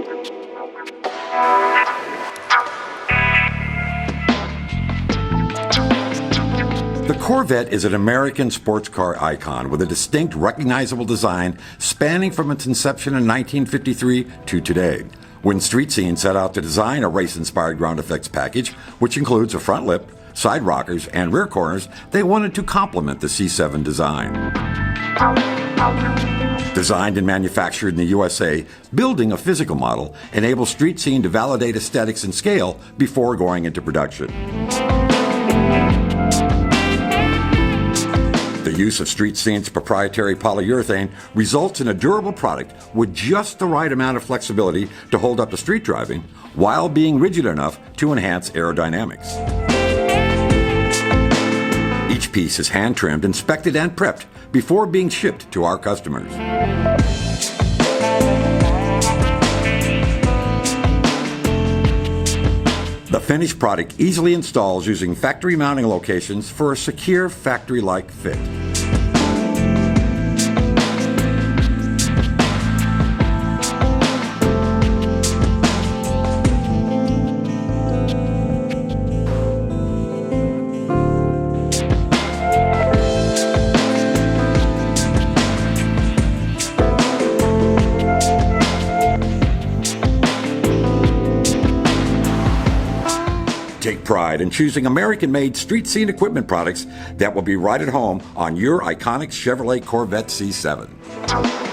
The Corvette is an American sports car icon with a distinct, recognizable design spanning from its inception in 1953 to today, when Street Scene set out to design a race-inspired ground effects package, which includes a front lip, side rockers, and rear corners. They wanted to complement the C7 design. Designed and manufactured in the USA, building a physical model enables Street Scene to validate aesthetics and scale before going into production. The use of Street Scene's proprietary polyurethane results in a durable product with just the right amount of flexibility to hold up to street driving while being rigid enough to enhance aerodynamics. Each piece is hand-trimmed, inspected, and prepped before being shipped to our customers. The finished product easily installs using factory mounting locations for a secure factory-like fit. Take pride in choosing American-made Street Scene equipment products that will be right at home on your iconic Chevrolet Corvette C7.